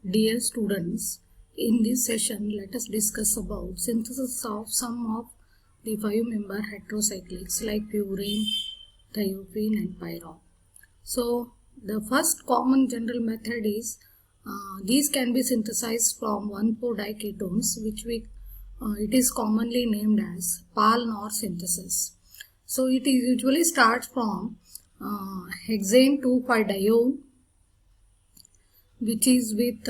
Dear students, in this session let us discuss about synthesis of some of the 5-member heterocyclics like purine, thiophene and pyrrole. So the first common general method is these can be synthesized from 1,4-diketones, which it is commonly named as Pal-Knorr synthesis. So it usually starts from hexane 2,5-dione, which is with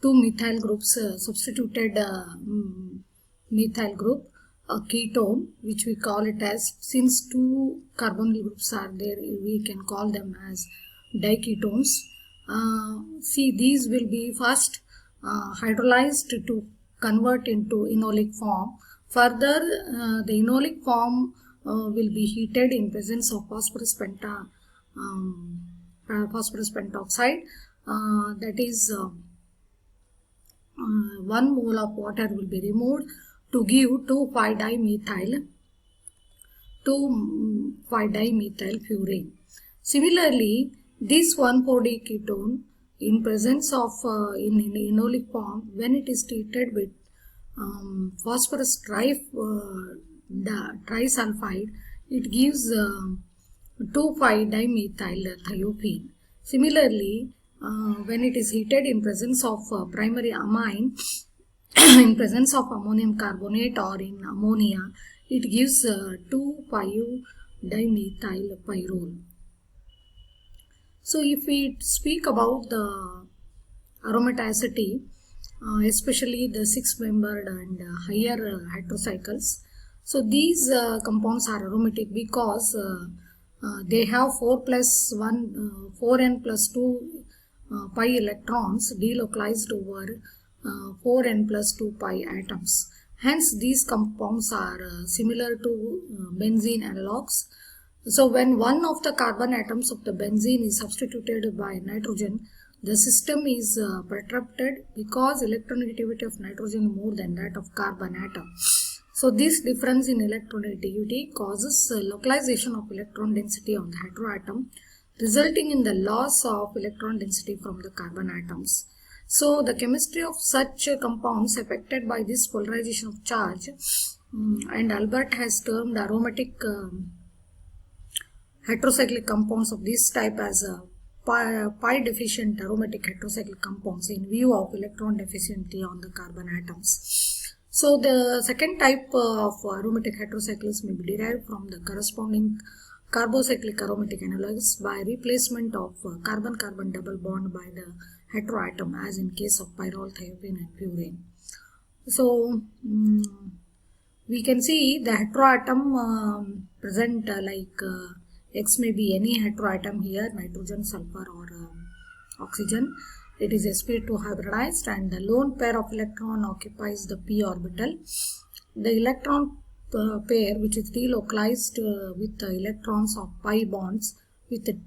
two methyl groups substituted methyl group, a ketone, which we call it as, since two carbonyl groups are there, we can call them as diketones. See, these will be first hydrolyzed to convert into enolic form. Further, the enolic form will be heated in presence of phosphorus pentoxide. That is 1 mole of water will be removed to give 2,5-dimethyl purine. Similarly, this 1,4-D ketone in presence of in enolic form, when it is treated with phosphorus trisulfide, it gives 2,5-dimethyl thiophene. Similarly, when it is heated in presence of primary amine, in presence of ammonium carbonate or in ammonia, it gives 2,5-dimethyl pyrrole. So if we speak about the aromaticity, especially the 6-membered and higher heterocycles, so these compounds are aromatic because they have 4n plus 2 pi electrons delocalized over 4n plus 2 pi atoms. Hence, these compounds are similar to benzene analogues. So, when one of the carbon atoms of the benzene is substituted by nitrogen, the system is perturbed because electronegativity of nitrogen more than that of carbon atom. So, this difference in electronegativity causes localization of electron density on the heteroatom, resulting in the loss of electron density from the carbon atoms. So, the chemistry of such compounds affected by this polarization of charge, and Albert has termed aromatic heterocyclic compounds of this type as pi deficient aromatic heterocyclic compounds in view of electron deficiency on the carbon atoms. So, the second type of aromatic heterocycles may be derived from the corresponding carbocyclic aromatic analogues by replacement of carbon-carbon double bond by the heteroatom, as in case of pyrrole, thiophene and purine. So, we can see the heteroatom present like X may be any heteroatom here, nitrogen, sulfur or oxygen. It is sp2 hybridized and the lone pair of electron occupies the p orbital. The electron pair which is delocalized with the electrons of pi bonds with the,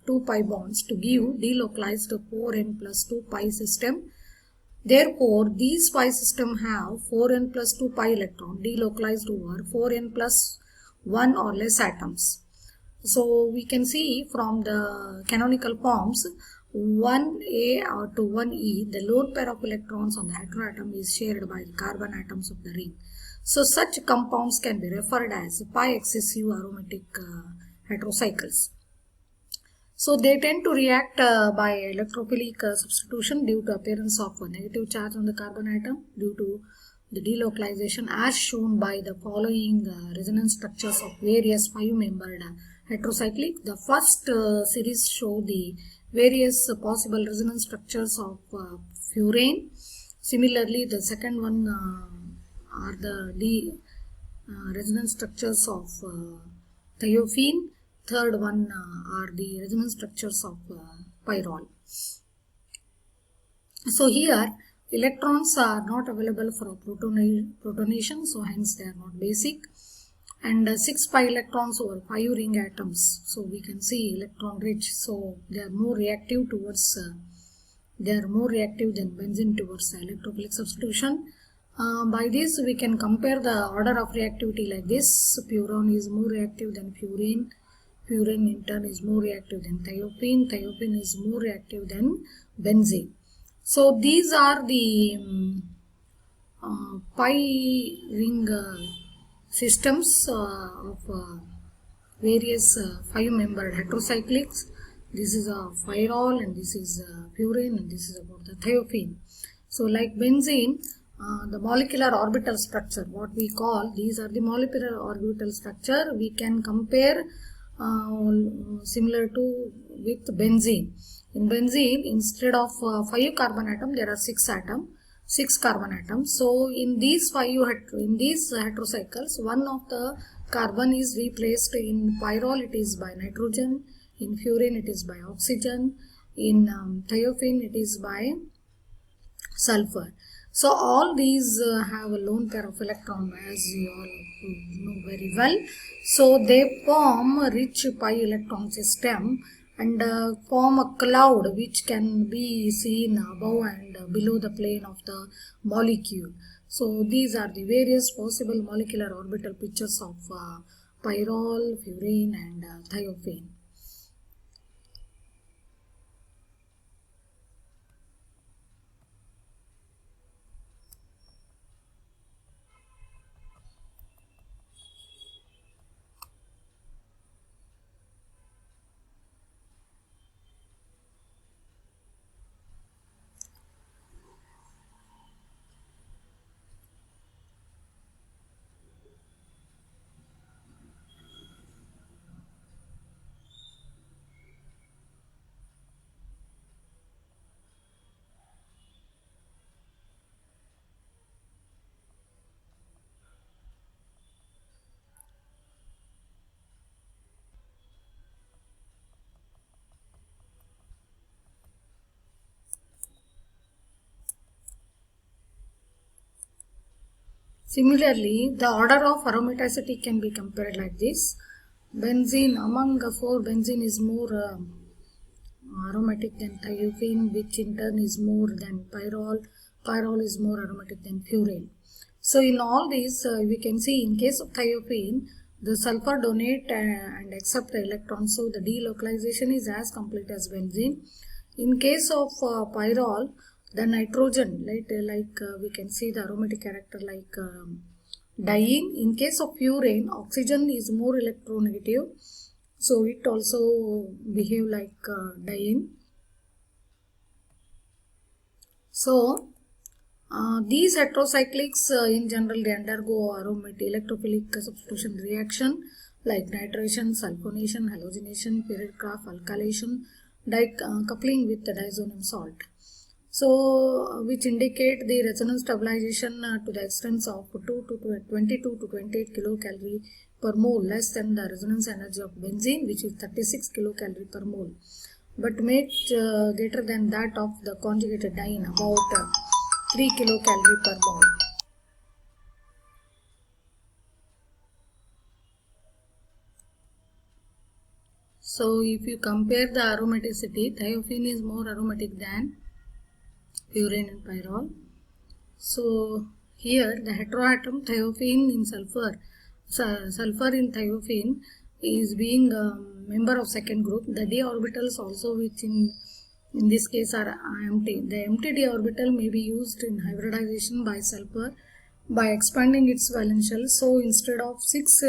2 pi bonds to give delocalized 4n plus 2 pi system. Therefore, these pi system have 4n plus 2 pi electron delocalized over 4n plus 1 or less atoms. So, we can see from the canonical forms 1a to 1e, the lone pair of electrons on the heteroatom is shared by the carbon atoms of the ring. So, such compounds can be referred as pi-excessive aromatic heterocycles. So, they tend to react by electrophilic substitution due to appearance of a negative charge on the carbon atom due to the delocalization, as shown by the following resonance structures of various 5-membered heterocyclic. The first series show the various possible resonance structures of furane. Similarly, the second one are the resonance structures of thiophene. Third one are the resonance structures of pyrrole. So here electrons are not available for protonation, so hence they are not basic. And 6 pi electrons over 5 ring atoms, so we can see electron rich, so they are more reactive towards than benzene towards electrophilic substitution. By this we can compare the order of reactivity like this. Purone is more reactive than purine. Purine in turn is more reactive than thiophene. Thiophene is more reactive than benzene. So these are the pi ring systems of various 5-membered heterocyclics. This is a pyrrole, and this is purine, and this is about the thiophene. So like benzene, the molecular orbital structure, what we call, these are the molecular orbital structure we can compare similar to with benzene. In benzene, instead of 5 carbon atom, there are 6 carbon atoms. So in these heterocycles, one of the carbon is replaced. In pyrrole it is by nitrogen, in furane it is by oxygen, in thiophene it is by sulfur. So all these have a lone pair of electron, as you all know very well. So they form a rich pi electron system and form a cloud which can be seen above and below the plane of the molecule. So these are the various possible molecular orbital pictures of pyrrole, furane, and thiophene. Similarly, the order of aromaticity can be compared like this. Benzene, among 4, benzene is more aromatic than thiophene, which in turn is more than pyrrole. Pyrrole is more aromatic than furane. So in all these, we can see in case of thiophene, the sulfur donate and accept the electrons, so the delocalization is as complete as benzene. In case of pyrrole, the nitrogen, we can see the aromatic character like diene. In case of furane, oxygen is more electronegative, so it also behave like diene. So these heterocyclics in general, they undergo aromatic electrophilic substitution reaction like nitration, sulfonation, halogenation, Pirret-Crafts alkylation, coupling with the diazonium salt. So which indicate the resonance stabilization to the extent of 22 to 28 kilocalorie per mole, less than the resonance energy of benzene, which is 36 kilocalorie per mole, but much greater than that of the conjugated diene, about 3 kilocalorie per mole. So if you compare the aromaticity, thiophene is more aromatic than furane and pyrrole. So here the heteroatom thiophene in sulfur in thiophene is being a member of second group. The d orbitals also, which in this case are empty. The empty d orbital may be used in hybridization by sulfur by expanding its valence shell. So instead of 6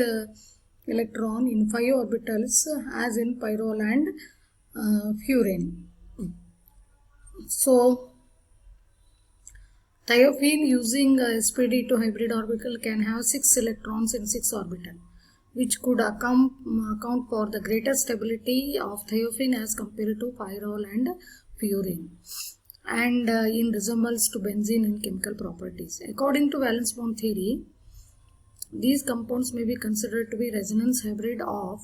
electron in 5 orbitals as in pyrrole and furane. So thiophene using sp2 hybrid orbital can have 6 electrons in 6 orbital, which could account for the greater stability of thiophene as compared to pyrrole and furane, and in resemblance to benzene in chemical properties. According to valence bond theory, these compounds may be considered to be resonance hybrid of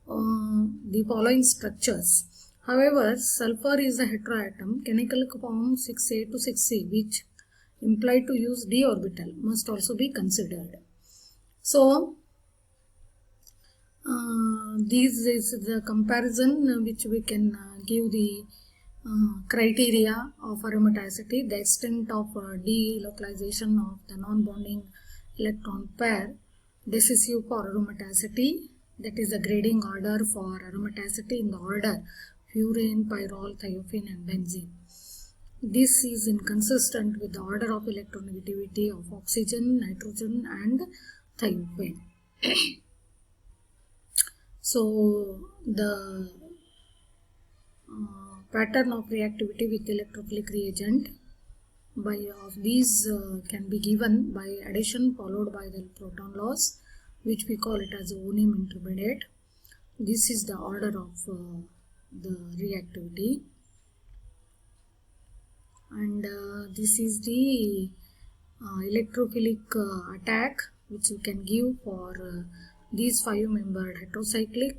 the following structures. However, sulfur is a heteroatom. Chemical form 6A to 6C, which imply to use d orbital, must also be considered. So this is the comparison which we can give the criteria of aromaticity, the extent of delocalization of the non-bonding electron pair decisive for aromaticity, that is the grading order for aromaticity in the order furane, pyrrole, thiophene and benzene. This is inconsistent with the order of electronegativity of oxygen, nitrogen and thiophane. So the pattern of reactivity with electrophilic reagent of these can be given by addition followed by the proton loss, which we call it as ohmium intermediate. This is the order of the reactivity, and this is the electrophilic attack which you can give for these 5-membered heterocyclic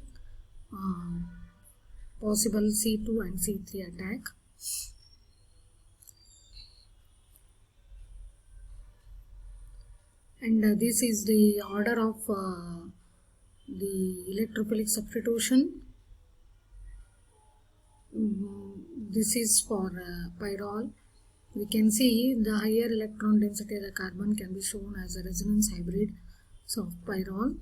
possible C2 and C3 attack. And this is the order of the electrophilic substitution. This is for pyrrole. We can see the higher electron density of the carbon can be shown as a resonance hybrid of pyrrole.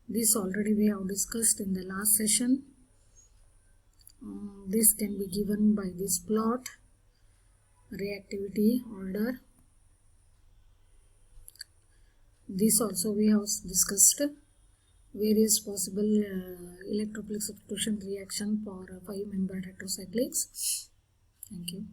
This already we have discussed in the last session. This can be given by this plot, reactivity order. This also we have discussed various possible electrophilic substitution reaction for 5-membered heterocyclics. Thank you.